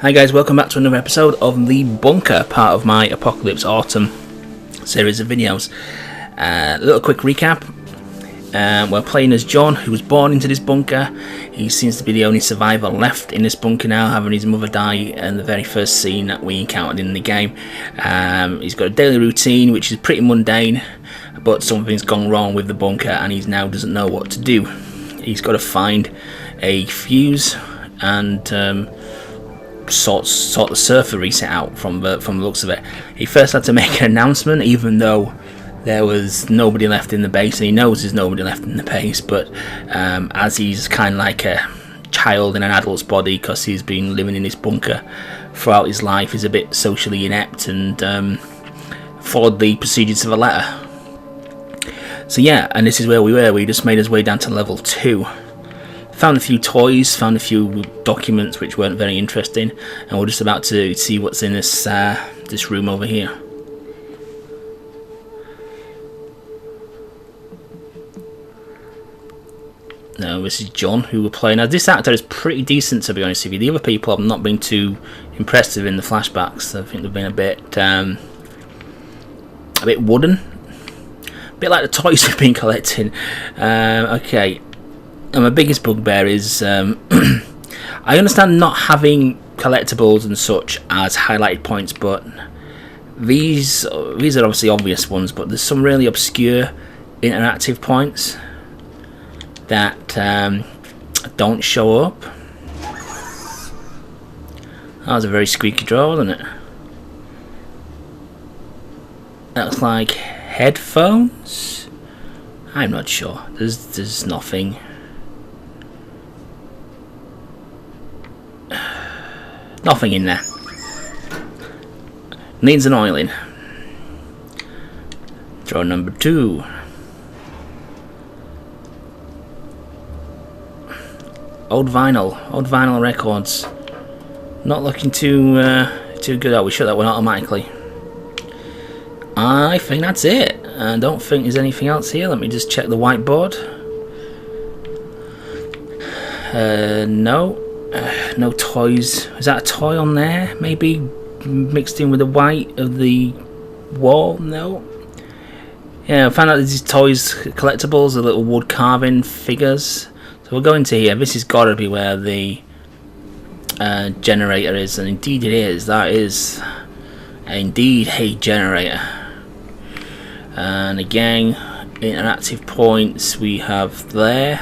Hi guys, welcome back to another episode of The Bunker, part of my Apocalypse Autumn series of videos. A little quick recap. We're playing as John, who was born into this bunker. He seems to be the only survivor left in this bunker now, having his mother die in the very first scene that we encountered in the game. He's got a daily routine which is pretty mundane, but something's gone wrong with the bunker and he now doesn't know what to do. He's got to find a fuse and sort the surfer reset out from the looks of it. He first had to make an announcement, even though there was nobody left in the base, and he knows there's nobody left in the base, but as he's kind of like a child in an adult's body because he's been living in this bunker throughout his life, he's a bit socially inept and followed the procedures of a letter. So yeah, and this is where we were. We just made his way down to level 2. Found a few toys, found a few documents which weren't very interesting, and we're just about to see what's in this this room over here. Now this is John, who we're playing as. This actor is pretty decent, to be honest with you. The other people I've not been too impressed with in the flashbacks. I think they've been a bit wooden, a bit like the toys we've been collecting. Okay. And my biggest bugbear is I understand not having collectibles and such as highlighted points, but these are obviously obvious ones, but there's some really obscure interactive points that don't show up. That was a very squeaky draw, wasn't it? That looks like headphones. I'm not sure. There's nothing. Nothing in there. Needs an oiling. Draw number 2. Old vinyl records. Not looking too good. Oh, we shut that one automatically. I think that's it. I don't think there's anything else here. Let me just check the whiteboard. No. No toys. Is that a toy on there? Maybe mixed in with the white of the wall? No. Yeah, I found out these toys, collectibles, are little wood carving figures. So we'll go into here. This has got to be where the generator is, and indeed it is. That is indeed a generator. And again, interactive points we have there.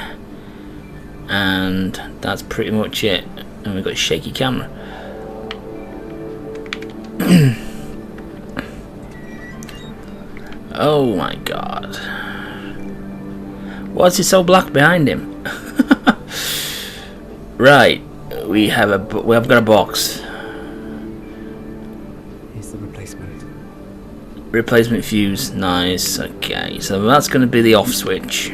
And that's pretty much it. And we've got a shaky camera. Oh my god. What's it so black behind him? Right, we have got a box. Here's the replacement. Replacement fuse, nice. Okay, so that's going to be the off switch.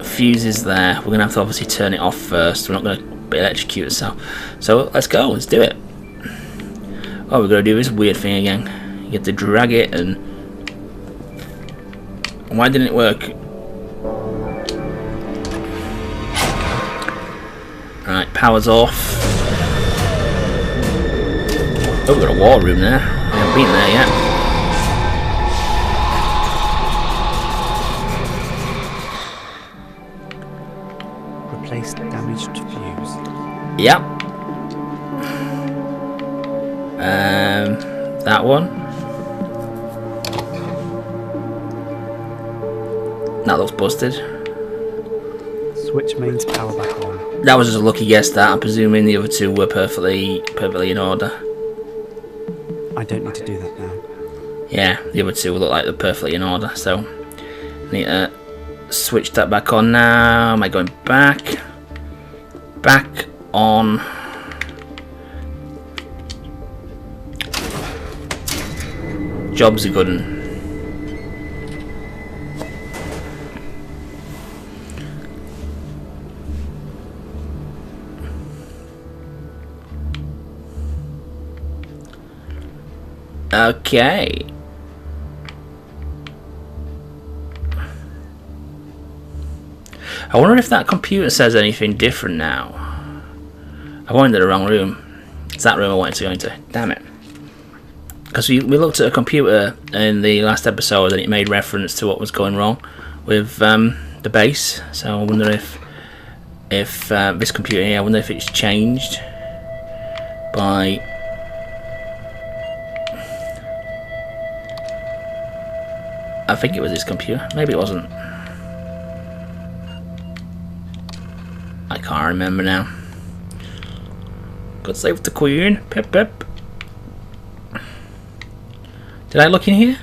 Fuse is there. We're going to have to obviously turn it off first. We're not going to electrocute itself. So let's go, let's do it. Oh, we've got to do this weird thing again. You get to drag it and... Why didn't it work? Right, power's off. Oh, we've got a war room there. I haven't been there yet. Replace damaged fuse. Yep. That one. That looks busted. Switch mains power back on. That was just a lucky guess. That I'm presuming the other two were perfectly in order. I don't need to do that now. Yeah, the other two look like they're perfectly in order. So need to switch that back on now. Am I going back? Back on. Job's a good one. Okay. I wonder if that computer says anything different now. I went into the wrong room. It's that room I wanted to go into. Damn it. Because we looked at a computer in the last episode and it made reference to what was going wrong with the base. So I wonder if this computer here, I wonder if it's changed by... I think it was this computer. Maybe it wasn't. I can't remember now. God save the Queen. Pip pip. Did I look in here?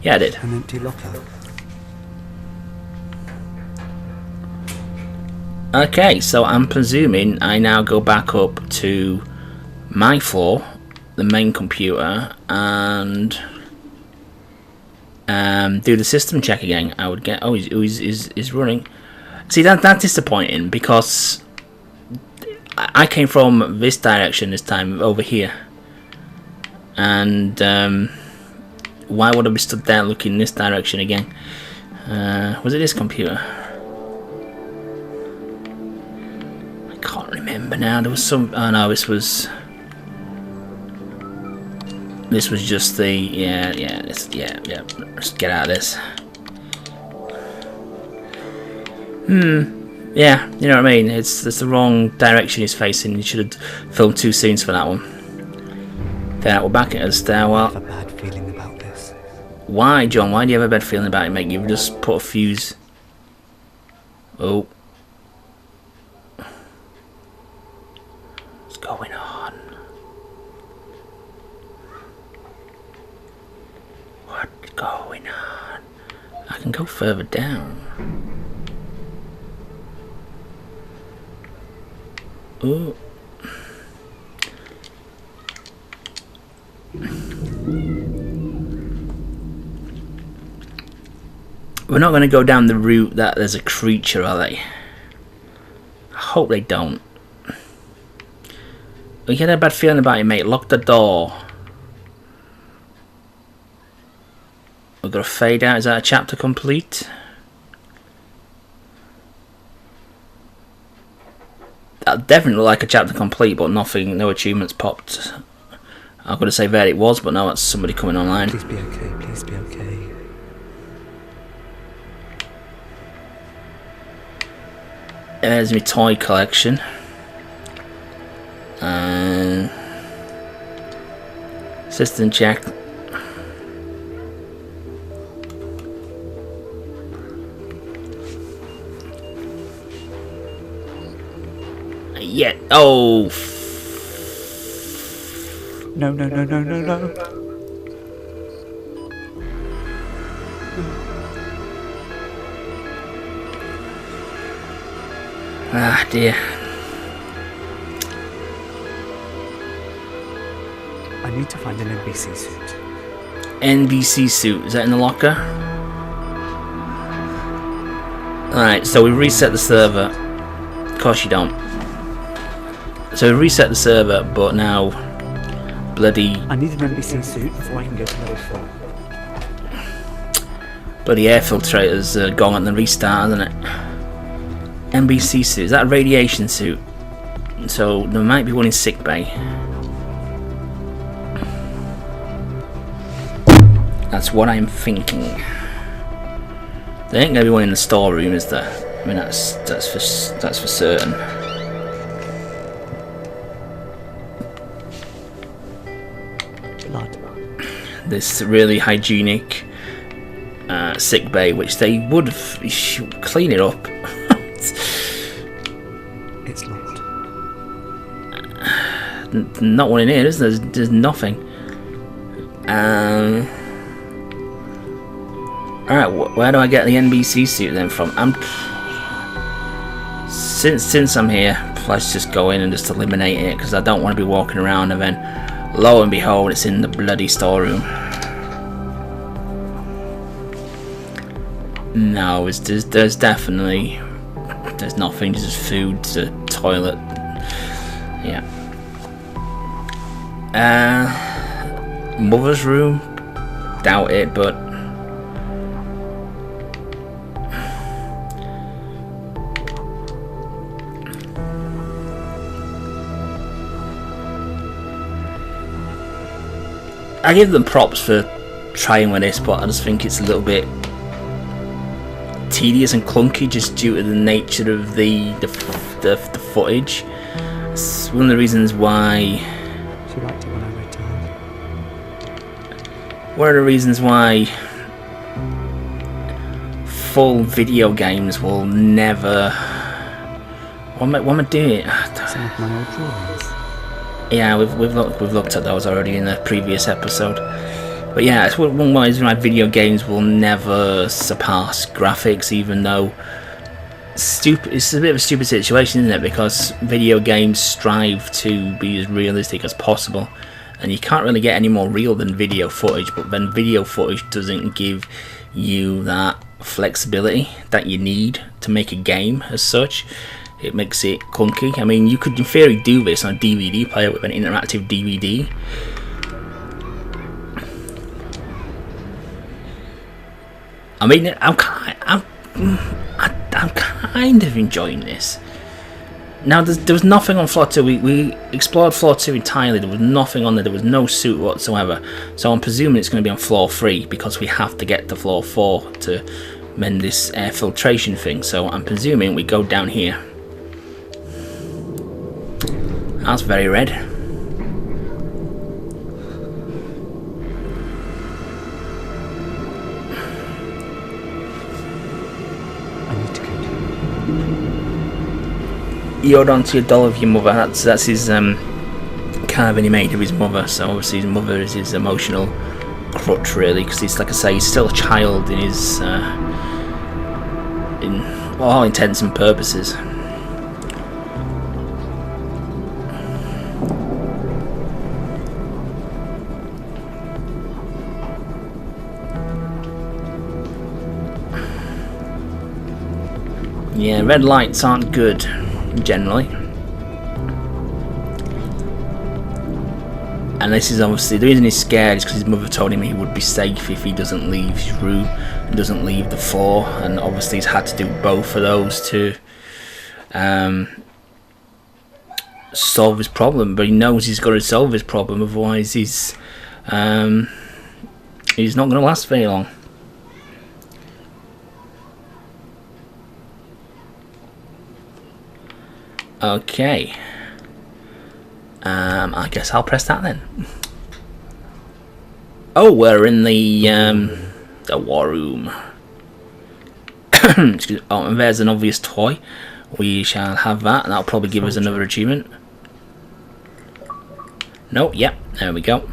Yeah, I did. An empty locker. Okay, so I'm presuming I now go back up to my floor, the main computer, and do the system check again. I would get. Oh, he's running. See, that's disappointing because I came from this direction this time over here, and why would I be stood there looking this direction again? Was it this computer? I can't remember now. There was some. Oh no, this was just the yeah. Let's get out of this. Yeah, you know what I mean. It's the wrong direction he's facing. You should have filmed 2 scenes for that one. Then we're back at the stairwell. I have a bad feeling about this. Why, John? Why do you have a bad feeling about it, mate? You've just put a fuse. Oh. What's going on? What's going on? I can go further down. Ooh. We're not going to go down the route that there's a creature, are they? I hope they don't. We get a bad feeling about it, mate. Lock the door. We've got to fade out. Is that a chapter complete? That definitely looked like a chapter complete, but nothing, no achievements popped. I'm going to say there it was, but now it's somebody coming online. Please be okay, please be okay. There's my toy collection. System check. Yeah. Oh. No. Ah, dear. I need to find an NBC suit. NBC suit. Is that in the locker? Alright, so we reset the server. Of course you don't. So we reset the server, but now bloody... I need an NBC suit before I can go to level 4. Bloody air filtrator's gone at the restart, hasn't it? NBC suit. Is that a radiation suit? So there might be one in sick bay. That's what I'm thinking. There ain't gonna be one in the storeroom, is there? I mean, that's for certain. Blood. This really hygienic sick bay, which they would clean it up. It's locked. Not one in here, is there? There's nothing. Alright, where do I get the NBC suit then from? Since I'm here, let's just go in and just eliminate it, because I don't want to be walking around and then lo and behold it's in the bloody storeroom. No, there's definitely there's nothing, just food, a toilet. Yeah. Mother's room? Doubt it, but I give them props for trying with this, but I just think it's a little bit tedious and clunky just due to the nature of the footage. It's one of the reasons why. She liked it when I read to her. One of the reasons why full video games will never. What am I doing? Some of my old drawings. Yeah, we've looked at those already in the previous episode. But yeah, it's one of the reasons why video games will never surpass graphics, even though it's a bit of a stupid situation, isn't it? Because video games strive to be as realistic as possible, and you can't really get any more real than video footage. But then video footage doesn't give you that flexibility that you need to make a game as such. It makes it clunky. I mean, you could in theory do this on a DVD player with an interactive DVD. I mean, I'm kind of enjoying this. Now, there was nothing on floor 2. We explored floor 2 entirely. There was nothing on there. There was no suit whatsoever. So I'm presuming it's going to be on floor 3 because we have to get to floor 4 to mend this air filtration thing. So I'm presuming we go down here. That's very red. He owed on to your doll of your mother. That's his carving he made of his mother. So obviously his mother is his emotional crutch, really, because he's, like I say, he's still a child in his in all intents and purposes. Yeah, red lights aren't good. Generally, and this is obviously the reason he's scared is because his mother told him he would be safe if he doesn't leave his room and doesn't leave the floor, and obviously he's had to do both of those to solve his problem. But he knows he's got to solve his problem, otherwise he's not going to last very long. Okay. I guess I'll press that then. Oh, we're in the war room. Excuse me. Oh, and there's an obvious toy. We shall have that, and that'll probably give us another achievement. No, yep, there we go.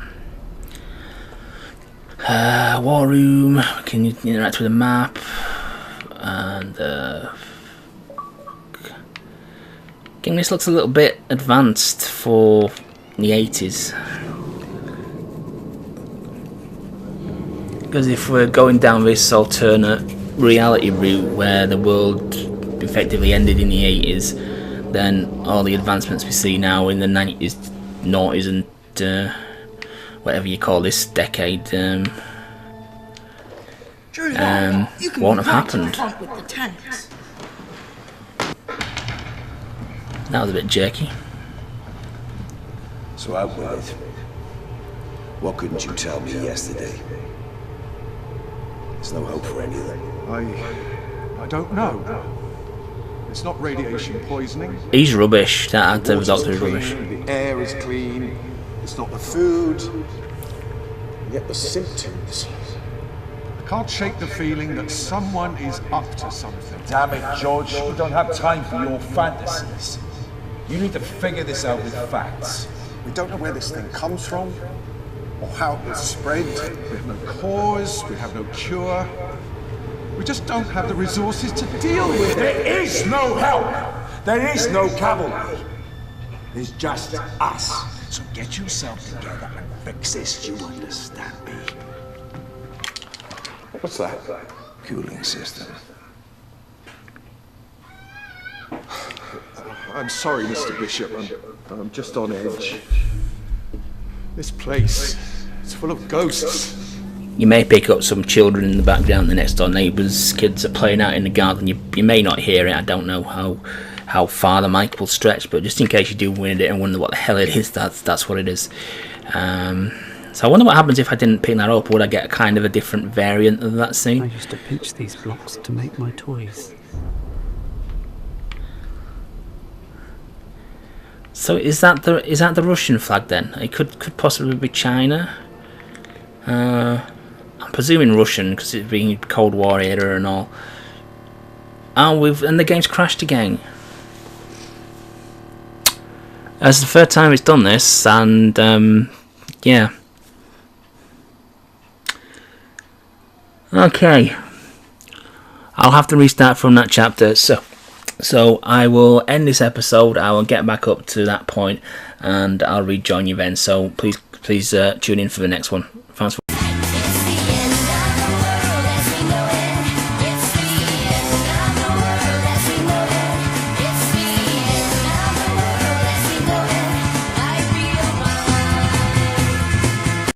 War room. Can you interact with the map? And I think this looks a little bit advanced for the 80s. Because if we're going down this alternate reality route where the world effectively ended in the 80s, then all the advancements we see now in the 90s, noughties and whatever you call this decade won't have happened. That was a bit jerky. So out with it. What couldn't you tell me yesterday? There's no hope for any of them. I don't know. It's not radiation poisoning. He's rubbish. That actor was doctor is rubbish. The air is clean. It's not the food. And yet the symptoms. I can't shake the feeling that someone is up to something. Damn it, George. We don't have time for your fantasies. You need to figure this out with facts. We don't know where this thing comes from, or how it was spread. We have no cause, we have no cure. We just don't have the resources to deal with it. There is no help. There is no cavalry. There's just us. So get yourself together and fix this, you understand me? What's that? Cooling system. I'm sorry, Mr. Bishop. I'm just on edge. This place, it's full of ghosts. You may pick up some children in the background. The next door neighbours' kids are playing out in the garden. You may not hear it. I don't know how far the mic will stretch, but just in case you do win it and wonder what the hell it is, that's what it is. So I wonder what happens if I didn't pick that up. Would I get a kind of a different variant of that I scene? used to pinch these blocks to make my toys. So is that the Russian flag then? It could possibly be China. I'm presuming Russian because it's being Cold War era and all. Oh, and the game's crashed again. It's the third time it's done this, and yeah. Okay, I'll have to restart from that chapter. So I will end this episode. I will get back up to that point, and I'll rejoin you then. So please tune in for the next one.